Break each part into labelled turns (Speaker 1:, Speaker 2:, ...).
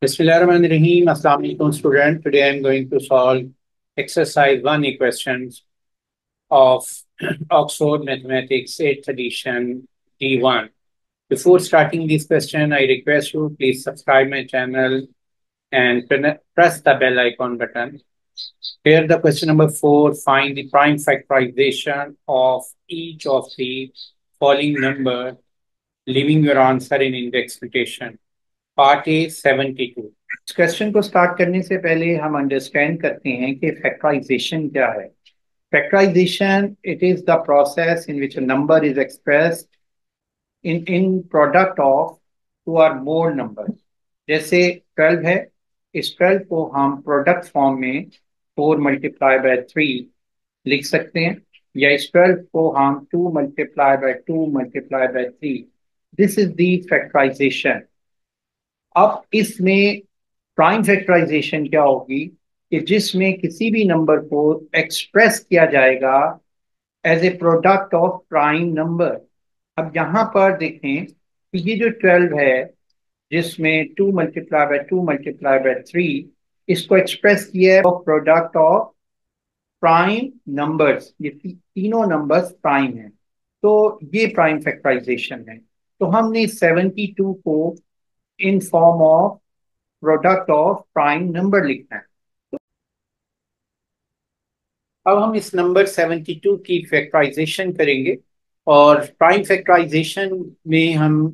Speaker 1: Bismillahirrahmanirrahim. Assalamu alaikum student. Today I am going to solve exercise 1 equations of Oxford Mathematics 8th edition D1. Before starting this question, I request you please subscribe my channel and press the bell icon button. Here the question number 4, find the prime factorization of each of the following number, leaving your answer in index notation. Part A 72. इस question को start करने से पहले हम understand करते हैं कि factorization क्या है। Factorization it is the process in which a number is expressed in product of two or more number. जैसे 12 है, इस 12 को हम प्रोडक्ट फॉर्म में 4 मल्टीप्लाई बाय 3 लिख सकते हैं, या इस 12 को हम 2 multiply by 2 multiply by 3। This is the factorization. अब इसमें प्राइम फैक्टराइजेशन क्या होगी कि जिसमें किसी भी नंबर को एक्सप्रेस किया जाएगा as a product of prime number. अब यहां पर देखें कि ये जो 12 है, जिसमें 2 मल्टीप्लाई बाय 2 मल्टीप्लाई बाय 3, इसको एक्सप्रेस किया है प्रोडक्ट ऑफ प्राइम नंबर्स। ये तीनों नंबर्स प्राइम हैं, तो ये प्राइम फैक्टराइजेशन है। तो हमने 72 को in form of product of prime number लिखना है। अब हम इस नंबर 72 की फैक्टराइजेशन करेंगे, और प्राइम फैक्टराइजेशन में हम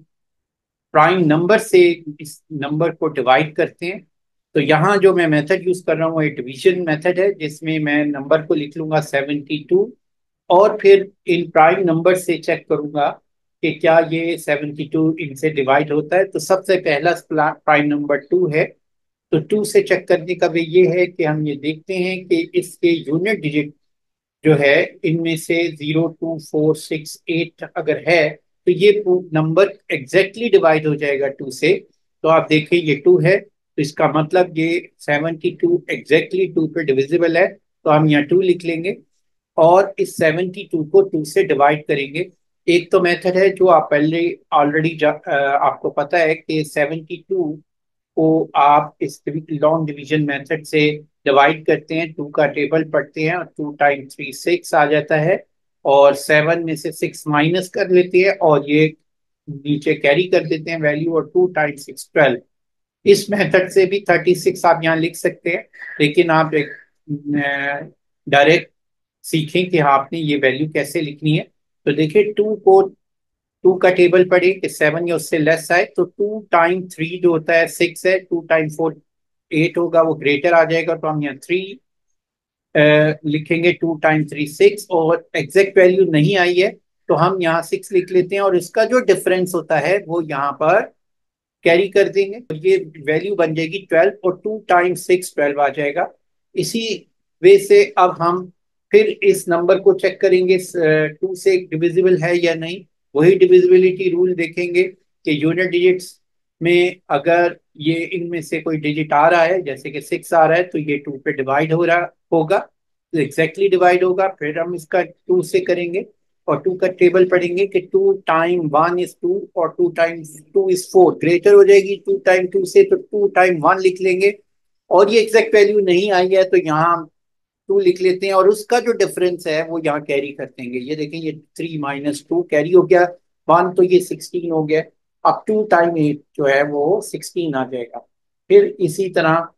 Speaker 1: प्राइम नंबर से इस नंबर को डिवाइड करते हैं। तो यहाँ जो मैं मेथड यूज कर रहा हूँ एक डिवीजन मेथड है, जिसमें मैं नंबर को लिख लूंगा 72 और फिर इन प्राइम नंबर से चेक करूंगा कि क्या ये 72 इनसे डिवाइड होता है। तो सबसे पहला प्राइम नंबर 2 है, तो 2 से चेक करने का वे ये है कि हम ये देखते हैं कि इसके यूनिट डिजिट जो है इनमें से 0 2 4 6 8 अगर है तो ये नंबर एग्जैक्टली डिवाइड हो जाएगा 2 से। तो आप देखें ये 2 है, तो इसका मतलब ये 72 एग्जैक्टली 2 पे डिविजिबल है, तो हम यहाँ 2 लिख लेंगे और इस 72 को 2 से डिवाइड करेंगे। एक तो मेथड है जो आप पहले ऑलरेडी आपको पता है कि 72 को आप इस लॉन्ग डिवीजन मेथड से डिवाइड करते हैं, 2 का टेबल पढ़ते हैं और 2 टाइम 3 6 आ जाता है, और 7 में से 6 माइनस कर लेते हैं और ये नीचे कैरी कर देते हैं वैल्यू, और 2 टाइम 6 12। इस मेथड से भी 36 आप यहाँ लिख सकते हैं, लेकिन आप एक डायरेक्ट सीखें कि आपने ये वैल्यू कैसे लिखनी है। तो देखिए 2 को 2 का टेबल पढ़े कि 7 या उससे लेस आए, तो 2 टाइम 3 जो होता है 6 है, 2 टाइम 4 8 होगा, वो ग्रेटर आ जाएगा, तो हम यहाँ 3 लिखेंगे। 2 टाइम 3 6, और एग्जैक्ट वैल्यू नहीं आई है तो हम यहाँ 6 लिख लेते हैं, और इसका जो डिफरेंस होता है वो यहाँ पर कैरी कर देंगे, तो ये वैल्यू बन जाएगी 12, और 2 टाइम 6 12 आ जाएगा। इसी वे से अब हम फिर इस नंबर को चेक करेंगे 2 से डिविजिबल है या नहीं। वही डिविजिबिलिटी रूल देखेंगे कि यूनिट डिजिट्स में अगर ये इनमें से कोई डिजिट आ रहा है, जैसे कि 6 आ रहा है, तो ये 2 पे डिवाइड हो रहा होगा, तो एग्जैक्टली डिवाइड होगा। फिर हम इसका 2 से करेंगे और 2 का टेबल पढ़ेंगे कि 2 टाइम 1 इज 2 और 2 टाइम 2 इज 4, ग्रेटर हो जाएगी 2 टाइम 2 से, तो 2 टाइम 1 लिख लेंगे। और ये एग्जैक्ट वैल्यू नहीं आई है तो यहाँ 2 लिख लेते हैं, और उसका जो डिफरेंस है वो यहाँ कैरी कर देंगे। ये देखें ये 3 माइनस 2 कैरी हो गया 1, तो ये 16 हो गया। अब 2 टाइम 8 जो है वो 16 आ जाएगा। फिर इसी तरह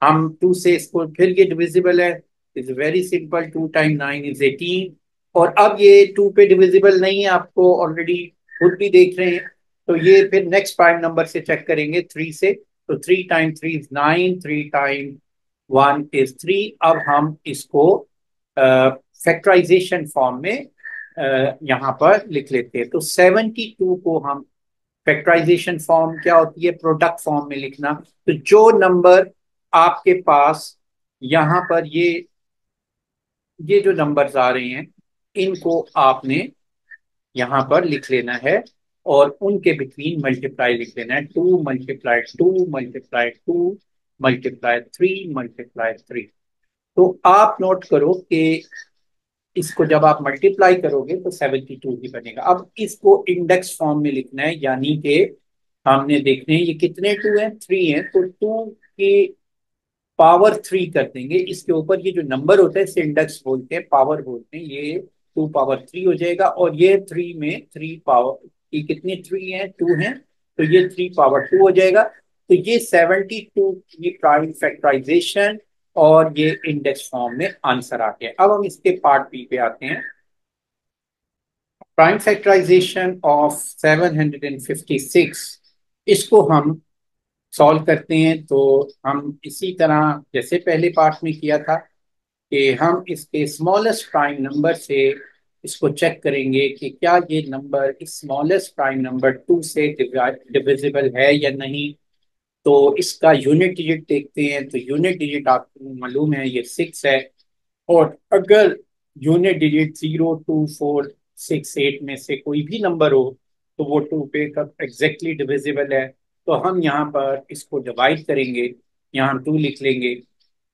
Speaker 1: हम 2 से इसको, फिर ये डिविजिबल है, is very simple, 2 time 9 is 18। और अब ये 2 पे डिविजिबल नहीं है, आपको ऑलरेडी खुद भी देख रहे हैं, तो ये फिर नेक्स्ट प्राइम नंबर से चेक करेंगे 3 से। तो 3 टाइम 3 इज 9, 3 टाइम 1 इज 3। अब हम इसको फैक्टराइजेशन फॉर्म में यहाँ पर लिख लेते हैं। तो 72 को हम फैक्टराइजेशन फॉर्म क्या होती है, प्रोडक्ट फॉर्म में लिखना। तो जो नंबर आपके पास यहाँ पर ये जो नंबर्स आ रहे हैं इनको आपने यहाँ पर लिख लेना है, और उनके बिटवीन मल्टीप्लाई लिख लेना है। 2 मल्टीप्लाई 2 मल्टीप्लाई 2 मल्टीप्लाई 3 मल्टीप्लाई 3। तो आप नोट करो कि इसको जब आप मल्टीप्लाई करोगे तो 72 ही बनेगा। अब इसको इंडेक्स फॉर्म में लिखना है, यानी कि हमने देखने हैं ये कितने टू हैं, थ्री हैं, तो टू की पावर थ्री कर देंगे। इसके ऊपर ये जो नंबर होता है इसे इंडेक्स बोलते हैं, पावर बोलते हैं, ये टू पावर थ्री हो जाएगा। और ये थ्री में थ्री पावर, ये कितनी थ्री है, टू है, तो ये थ्री पावर टू हो जाएगा। तो ये 72 की प्राइम फैक्टराइजेशन और ये इंडेक्स फॉर्म में आंसर आ गया। अब हम इसके पार्ट बी पे आते हैं। प्राइम फैक्टराइजेशन ऑफ 756, इसको हम सॉल्व करते हैं। तो हम इसी तरह जैसे पहले पार्ट में किया था कि हम इसके स्मॉलेस्ट प्राइम नंबर से इसको चेक करेंगे कि क्या ये number smallest prime number two से डिविजिबल है या नहीं। तो इसका यूनिट डिजिट देखते हैं। तो यूनिट डिजिट आपको मालूम है ये सिक्स है। और अगर यूनिट डिजिट 0, 2, 4, 6, 8 में से कोई भी नंबर हो तो वो टू पे कब एग्जैक्टली डिविजिबल है। तो हम यहाँ पर इसको डिवाइड करेंगे, यहाँ टू लिख लेंगे।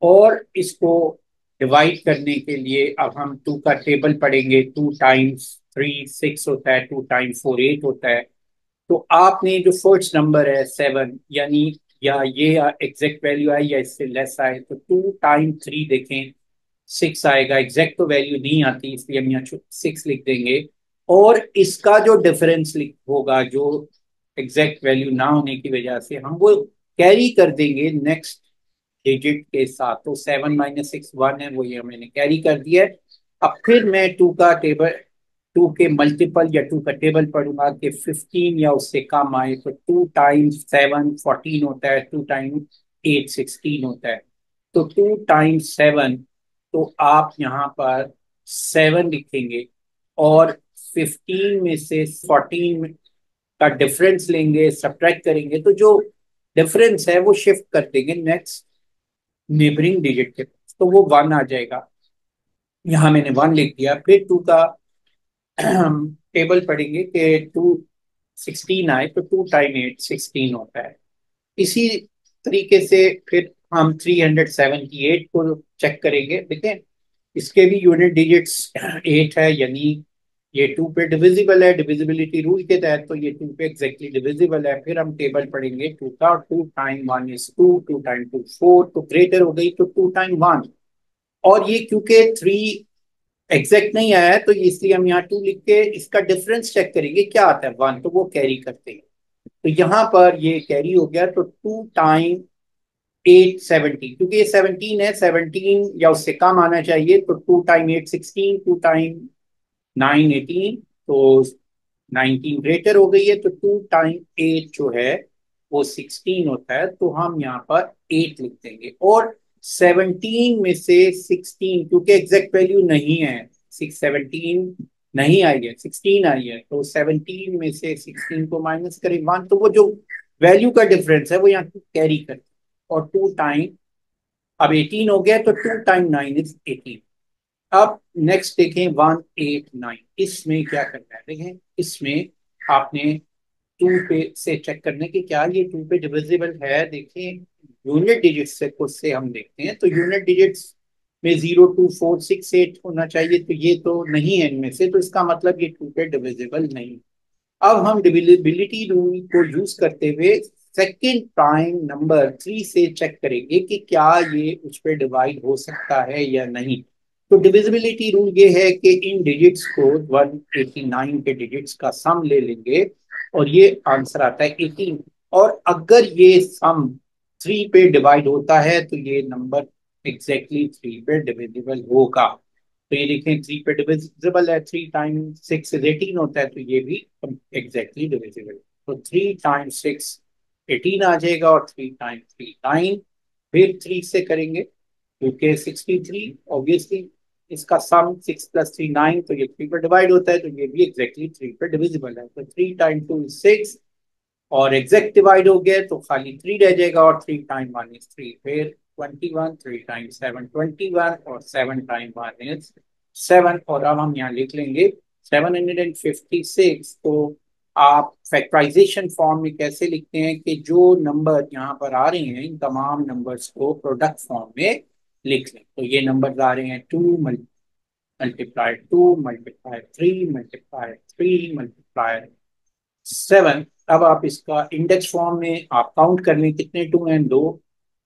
Speaker 1: और इसको डिवाइड करने के लिए अब हम टू का टेबल पढ़ेंगे। टू टाइम्स थ्री सिक्स होता है, टू टाइम्स फोर एट होता है। तो आपने जो फर्स्ट नंबर है सेवन, यानी या ये एग्जैक्ट वैल्यू आए या इससे लेस आए, तो टू टाइम थ्री देखें सिक्स आएगा। एग्जैक्ट तो वैल्यू नहीं आती इसलिए हम यहाँ सिक्स लिख देंगे। और इसका जो डिफरेंस लिख होगा, जो एग्जैक्ट वैल्यू ना होने की वजह से, हम वो कैरी कर देंगे नेक्स्ट डिजिट के साथ। तो सेवन माइनस सिक्स वन है, वो ये मैंने कैरी कर दिया है। अब फिर मैं टू का टेबल, टू के मल्टीपल या टू का टेबल पढ़ूंगा कि 15 या उससे कम आए। तो टू टाइम्स सेवन 14 होता है, टू टाइम्स एट 16 होता है। तो टू टाइम्स सेवन, तो आप यहाँ पर सेवन लिखेंगे। और 15 में से 14 का डिफरेंस लेंगे, सब्ट्रैक्ट करेंगे, तो जो डिफरेंस है वो शिफ्ट कर देंगे नेक्स्ट नेबरिंग डिजिट के पास, तो वो वन आ जाएगा। यहाँ मैंने वन लिख दिया। फिर टू का टेबल पढ़ेंगे कि टू 16 आए तो टू टाइम एट 16 होता है। इसी तरीके से फिर हम 378 को चेक करेंगे। देखें इसके भी यूनिट डिजिट्स एट है, यानी ये टू पे डिविजिबल है डिविजिबिलिटी रूल के तहत। तो ये टू पे एग्जैक्टली डिविजिबल है। फिर हम टेबल पढ़ेंगे टू का, two time one is two, two time two four, तो ग्रेटर हो गई तो टू टाइम वन। और ये क्योंकि थ्री एग्जैक्ट नहीं आया है तो इसलिए हम यहाँ टू लिख के इसका डिफरेंस चेक करेंगे क्या आता है, वन, तो वो कैरी करते हैं। तो यहाँ पर ये कैरी हो गया। तो टू टाइम एट 17, क्योंकि ये 17 है, 17 या उससे कम आना चाहिए। तो two time eight 16, two time nine 18, तो 19 ग्रेटर हो गई है। तो टू टाइम एट जो है वो 16 होता है। तो हम यहाँ पर एट लिख देंगे। और 17 में से 16, क्योंकि एग्जैक्ट वैल्यू नहीं है, 617 नहीं आई है, 16 आई है, तो 17 में से 16 को माइनस करें वन, तो वो जो वैल्यू का डिफरेंस है वो यहाँ कैरी कर। और टू टाइम, अब 18 हो गया, तो टू टाइम नाइन इज 18। अब नेक्स्ट देखें 189, इसमें क्या करना है। देखें इसमें आपने टू पे से चेक करने की क्या ये टू पे डिविजिबल है। देखें यूनिट डिजिट्स से खुद से हम देखते हैं। तो यूनिट डिजिट्स में 0, 2, 4, 6, 8 होना चाहिए, तो ये तो नहीं है इनमें से, तो इसका मतलब ये टू पे डिविजिबल नहीं। अब हम डिविजिबिलिटी रूल को यूज करते हुए सेकंड प्राइम नंबर थ्री से चेक करेंगे कि क्या ये उस पर डिवाइड हो सकता है या नहीं। तो डिविजिबिलिटी रूल ये है कि इन डिजिट्स को 189 के डिजिट्स का सम ले लेंगे और ये आंसर आता है 18। और अगर ये सम थ्री पे डिवाइड होता है तो ये नंबर एग्जैक्टली थ्री पे डिविजिबल होगा। तो ये देखें थ्री पे डिविजिबल है, थ्री टाइम सिक्स 18 होता है, तो ये भी एग्जैक्टली डिविजिबल। तो थ्री टाइम सिक्स 18 आ जाएगा और थ्री टाइम थ्री नाइन। फिर थ्री से करेंगे क्योंकि 63 ऑब्वियसली इसका सम सिक्स प्लस थ्री नाइन, तो ये थ्री पर डिवाइड होता है, तो ये भी एग्जैक्टली थ्री पर डिविजिबल है। तो थ्री टाइम टू सिक्स, और एग्जैक्ट डिवाइड हो गया तो खाली थ्री रह जाएगा। और three time one is three, फिर 21, थ्री टाइम सेवन 21, और seven time one is seven. और अब हम यहाँ लिख लेंगे 756। तो आप फैक्टराइजेशन फॉर्म में कैसे लिखते हैं कि जो नंबर यहाँ पर आ रहे हैं इन तमाम नंबर्स को प्रोडक्ट फॉर्म में लिख लें। तो ये नंबर आ रहे हैं to multiply two multiply three multiply three multiply 7। अब आप इसका इंडेक्स फॉर्म में आप काउंट कर लें कितने टू हैं, दो।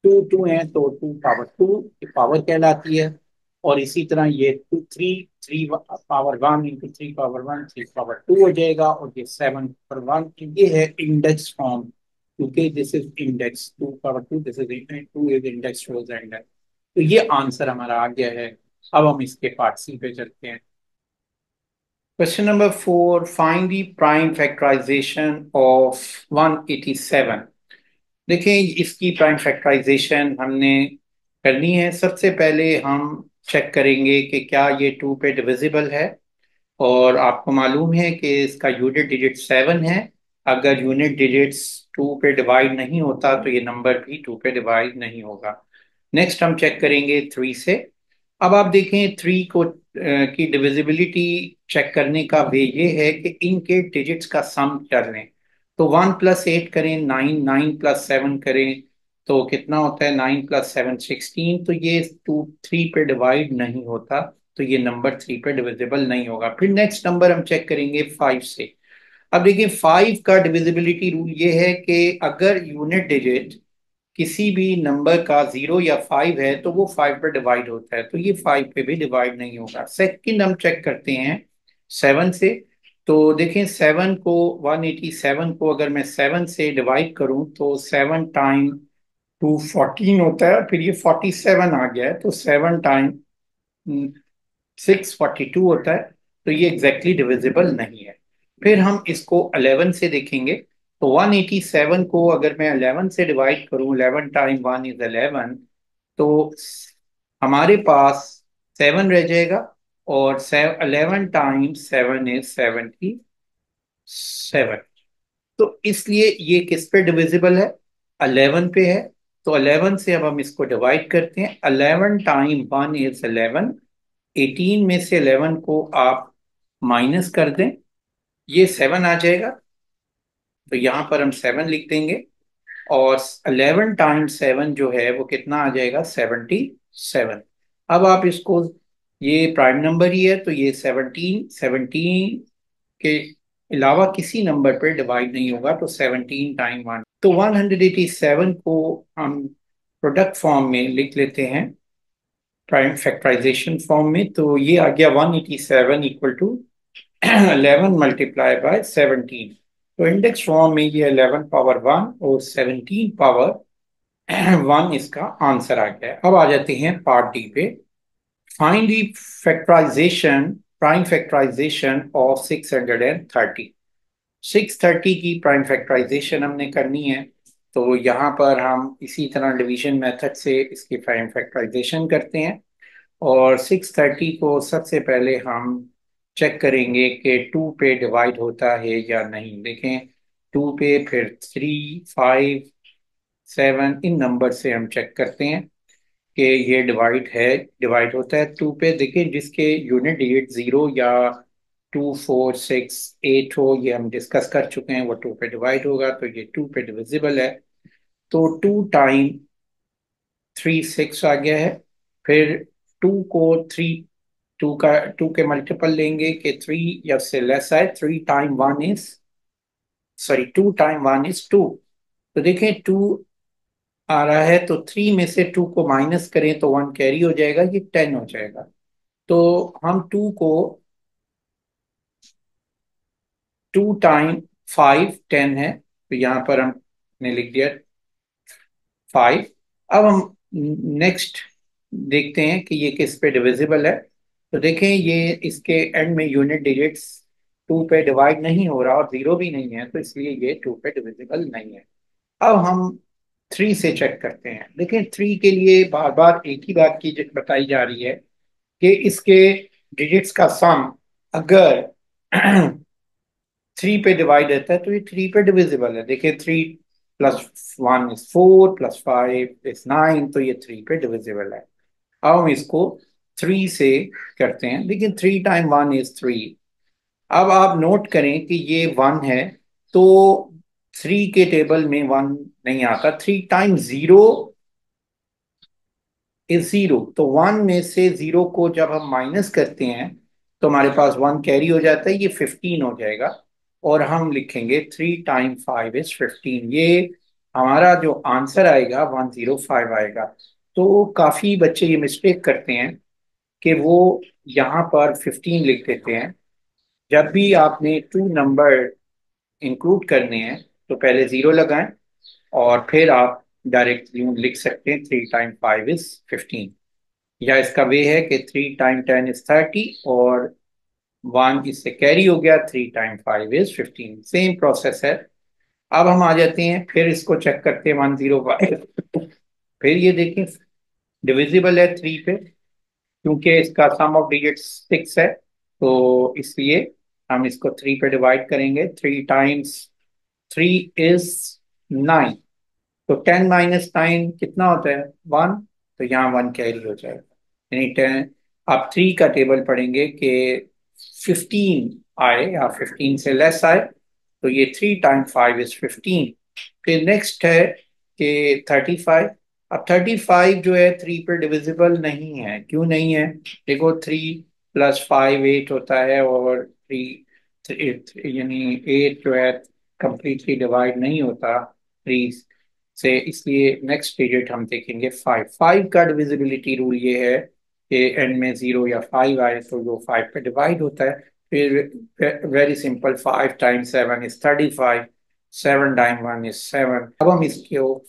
Speaker 1: टू टू हैं तो टू पावर टू पावर कहलाती है। और इसी तरह ये two three, three power one into three power one, three power two हो जाएगा। और ये सेवन पावर वन, ये है इंडेक्स फॉर्म, क्योंकि this is index two power two, this is two is index rose end. तो ये आंसर हमारा आ गया है। अब हम इसके पार्ट सी पे चलते हैं। Question number 4, find the prime factorization of 187। देखिए इसकी प्राइम फैक्टराइजेशन हमने करनी है। सबसे पहले हम चेक करेंगे कि क्या ये टू पे डिविजिबल है। और आपको मालूम है कि इसका यूनिट डिजिट 7 है। अगर यूनिट डिजिट्स टू पे डिवाइड नहीं होता तो ये नंबर भी टू पे डिवाइड नहीं होगा। नेक्स्ट हम चेक करेंगे 3 से। अब आप देखें 3 को की डिविजिबिलिटी चेक करने का वे ये है कि इनके डिजिट्स का सम कर लें। तो 1 + 8 करें 9, 9 + 7 करें तो कितना होता है, 9 + 7 16। तो ये टू 3 पे डिवाइड नहीं होता, तो ये नंबर 3 पे डिविजिबल नहीं होगा। फिर नेक्स्ट नंबर हम चेक करेंगे 5 से। अब देखिए 5 का डिविजिबिलिटी रूल ये है कि अगर यूनिट डिजिट किसी भी नंबर का 0 या 5 है तो वो 5 पर डिवाइड होता है, तो ये 5 पे भी डिवाइड नहीं होगा। सेकंड हम चेक करते हैं 7 से। तो देखें 7 को, 187 को अगर मैं 7 से डिवाइड करूं तो 7 टाइम 2 14 होता है। फिर ये 47 आ गया है, तो 7 टाइम 6 42 होता है। तो ये एग्जैक्टली डिविजिबल नहीं है। फिर हम इसको 11 से देखेंगे। तो 187 को अगर मैं 11 से डिवाइड करूं, 11 टाइम 1 इज 11, तो हमारे पास 7 रह जाएगा। और 11 टाइम 7 इज 77। तो इसलिए ये किस पे डिविजिबल है, 11 पे है। तो 11 से अब हम इसको डिवाइड करते हैं। 11 टाइम 1 इज 11। 18 में से 11 को आप माइनस कर दें, ये 7 आ जाएगा। तो यहां पर हम 7 लिख देंगे। और 11 टाइम 7 जो है वो कितना आ जाएगा, 77। अब आप इसको, ये प्राइम नंबर ही है तो ये 17, 17 के अलावा किसी नंबर पर डिवाइड नहीं होगा, तो 17 टाइम 1। तो 187 को हम प्रोडक्ट फॉर्म में लिख लेते हैं, प्राइम फैक्टराइजेशन फॉर्म में। तो ये आ गया 187 इक्वल टू 11 × 17। तो इंडेक्स फॉर्म में ये 11 पावर 1 और 17 पावर 1 इसका आंसर आ गया है। अब आ जाते हैं पार्ट डी पे। Find the factorization, prime factorization of 630। 630 की प्राइम फैक्टराइजेशन हमने करनी है। तो यहाँ पर हम इसी तरह डिवीजन मेथड से इसकी प्राइम फैक्टराइजेशन करते हैं। और 630 को सबसे पहले हम चेक करेंगे कि 2 पे डिवाइड होता है या नहीं। देखें 2 पे, फिर 3, 5, 7, इन नंबर से हम चेक करते हैं कि ये डिवाइड होता है 2 पे। देखिए जिसके यूनिट डिजिट 0 या 2, 4, 6, 8 हो, ये हम डिस्कस कर चुके हैं, वो 2 पे डिवाइड होगा, तो ये 2 पे डिविजिबल है। तो 2 टाइम 3 6 आ गया है। फिर 2 को 3, 2 के मल्टीपल लेंगे कि 3 या से लेस आए। 2 टाइम 1 इज 2। तो देखें 2 आ रहा है, तो 3 में से 2 को माइनस करें तो 1 कैरी हो जाएगा, ये 10 हो जाएगा। तो हम 2 को, 2 टाइम 5 10 है, तो यहाँ पर हमने लिख दिया 5। अब हम नेक्स्ट देखते हैं कि ये किस पे डिविजिबल है। तो देखें ये इसके एंड में यूनिट डिजिट्स 2 पे डिवाइड नहीं हो रहा और 0 भी नहीं है, तो इसलिए ये 2 पे डिविजिबल नहीं है। अब हम 3 से चेक करते हैं। देखें 3 के लिए बार बार एक ही बात की बताई जा रही है कि इसके डिजिट्स का सम अगर 3 पे डिवाइड रहता है तो ये 3 पे डिविजिबल है। देखिए 3 + 1 इज 4, +5 इज 9, तो ये 3 पे डिविजिबल है। अब हम इसको 3 से करते हैं। लेकिन 3 टाइम 1 इज 3। अब आप नोट करें कि ये 1 है, तो 3 के टेबल में 1 नहीं आता। 3 टाइम 0 इज 0, तो 1 में से 0 को जब हम माइनस करते हैं तो हमारे पास 1 कैरी हो जाता है, ये 15 हो जाएगा। और हम लिखेंगे 3 टाइम 5 इज 15। ये हमारा जो आंसर आएगा 105 आएगा। तो काफी बच्चे ये मिस्टेक करते हैं कि वो यहाँ पर 15 लिख देते हैं। जब भी आपने टू नंबर इंक्लूड करने हैं तो पहले जीरो लगाएं और फिर आप डायरेक्ट यूं लिख सकते हैं 3 टाइम 5 इज 15। या इसका वे है कि 3 टाइम 10 इज 30 और 1 इससे कैरी हो गया, 3 टाइम 5 इज 15। सेम प्रोसेस है। अब हम आ जाते हैं, फिर इसको चेक करते हैं 105। फिर ये देखें डिविजिबल है 3 पे, क्योंकि इसका सम ऑफ डिजिट 6 है, तो इसलिए हम इसको 3 पे डिवाइड करेंगे। 3 टाइम्स 3 इज 9। तो 10 - 9 कितना होता है? 1। तो यहाँ 1 कैरी हो जाएगा, यानी 10। आप 3 का टेबल पढ़ेंगे कि 15 आए या 15 से लेस आए, तो ये 3 टाइम 5 इज 15। फिर नेक्स्ट है कि 35। अब 35 जो है 3 पर डिविजिबल नहीं है। क्यों नहीं है? देखो 3 + 5 8 होता है, और 3 यानी 8 जो है कंप्लीटली डिवाइड नहीं होता 3 से, इसलिए नेक्स्ट डिजिट हम देखेंगे 5। 5 का डिविजिबिलिटी रूल ये है कि एंड में 0 या 5 आए तो वो 5 पे डिवाइड होता है। फिर very simple, 5 time 7 is 35, 7 time 1 is 7। अब हम इसको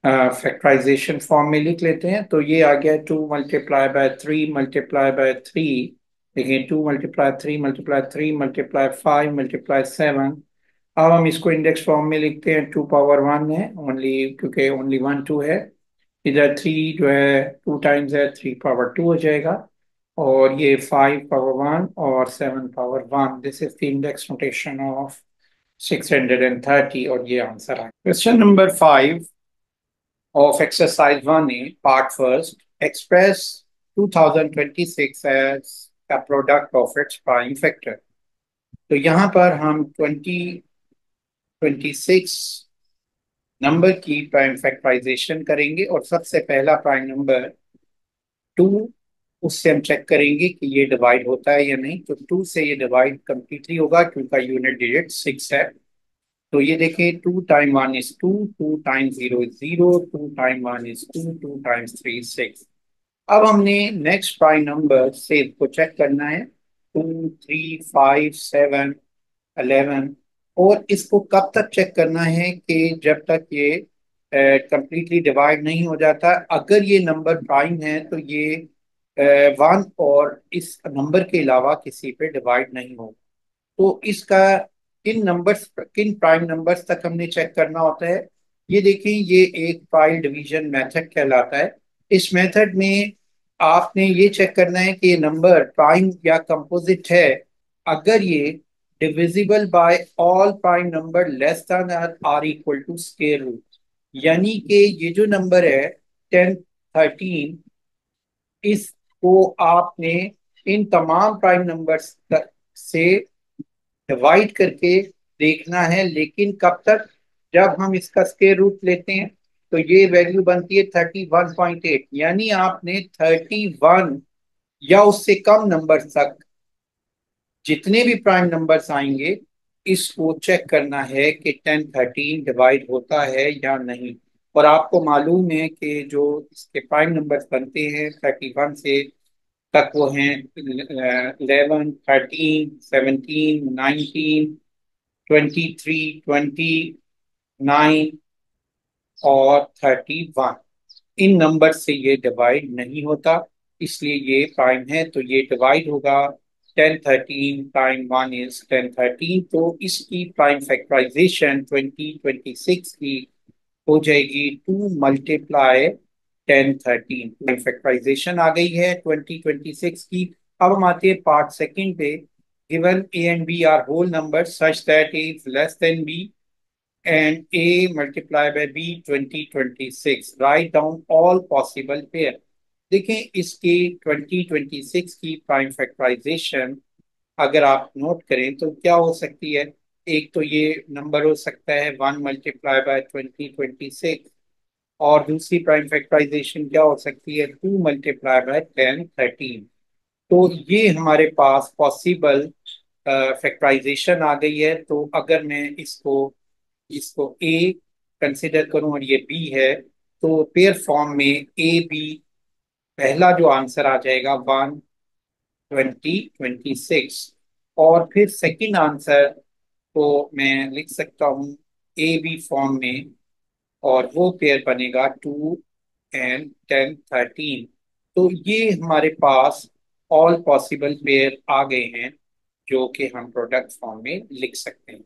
Speaker 1: फैक्टराइजेशन फॉर्म में लिख लेते हैं। तो ये आ गया 2 × 3 × 3 देखिए 2 × 3 × 3 × 3 × 5 × 7। अब हम इसको इंडेक्स फॉर्म में लिखते हैं। 2 पावर 1 है ओनली, क्योंकि ओनली 1 2 है। इधर 3 जो है 2 टाइम्स है, 3 पावर 2 हो जाएगा। और ये 5 पावर 1 और 7 power 1। This is the index notation of 630, और ये आंसर है। Question number 5 of exercise 1A, part first, express 2026 as a product of its prime factor। तो यहाँ पर हम 2026 नंबर की प्राइम फैक्टराइजेशन करेंगे, और सबसे पहला प्राइम नंबर 2, उससे हम चेक करेंगे कि ये डिवाइड होता है या नहीं। तो 2 से ये डिवाइड कंप्लीटली होगा, क्योंकि यूनिट डिजिट 6 है। तो ये देखिए 2 time 1 is 2, 2 time 0 is 0, 2 time 1 is 2, 2 times 3 is 6। अब हमने नेक्स्ट प्राइम नंबर से इसको चेक करना है। 2 3 5 7 11। और इसको कब तक चेक करना है? कि जब तक ये कंप्लीटली डिवाइड नहीं हो जाता। अगर ये नंबर प्राइम है तो ये 1 और इस नंबर के अलावा किसी पे डिवाइड नहीं हो। तो इसका किन प्राइम नंबर्स तक हमने चेक करना होता है? ये देखिए, ये एक फाइल डिवीजन मेथड कहलाता है। इस मेथड में आपने ये चेक करना है कि ये नंबर प्राइम या कंपोजिट है। अगर ये divisible by all prime number less than or equal to square root, यानी कि ये जो नंबर है 10 13, इसको आपने इन तमाम प्राइम नंबर्स से डिवाइड करके देखना है। लेकिन कब तक? जब हम इसका स्क्वायर रूट लेते हैं तो ये वैल्यू बनती है 31.8, यानी आपने 31 या उससे कम नंबर तक जितने भी प्राइम नंबर्स आएंगे, इसको चेक करना है कि 10 13 डिवाइड होता है या नहीं। और आपको मालूम है कि जो इसके प्राइम नंबर्स बनते हैं 31 से तक, वो हैं 11 13 17 19 23 29 और 31। इन नंबर से ये डिवाइड नहीं होता, इसलिए ये प्राइम है। तो ये डिवाइड होगा। 10 13 टाइम 1 इज 10 13। तो इसकी प्राइम फैक्टराइजेशन 2026 की हो जाएगी 2 × 10 13। फैक्टराइजेशन आ गई है 2026 की। अब हम आते हैं पार्ट सेकंड पे। Given A and B are whole number such that A is less than B and A multiplied by B 2026। Write down all possible pair। देखें इसकी 2026 की प्राइम फैक्टराइजेशन अगर आप नोट करें तो क्या हो सकती है? एक तो ये नंबर हो सकता है 1 × 2026, और दूसरी प्राइम फैक्टराइजेशन क्या हो सकती है? 2 × 10 13। तो ये हमारे पास पॉसिबल फैक्टराइजेशन आ गई है, तो अगर मैं इसको इसको ए कंसिडर करूं और ये बी है, तो पेयर फॉर्म में ए बी, पहला जो आंसर आ जाएगा 12026। और फिर सेकंड आंसर को मैं लिख सकता हूँ ए बी फॉर्म में, और वो पेयर बनेगा 2 and 10 13। तो ये हमारे पास ऑल पॉसिबल पेयर आ गए हैं जो कि हम प्रोडक्ट फॉर्म में लिख सकते हैं।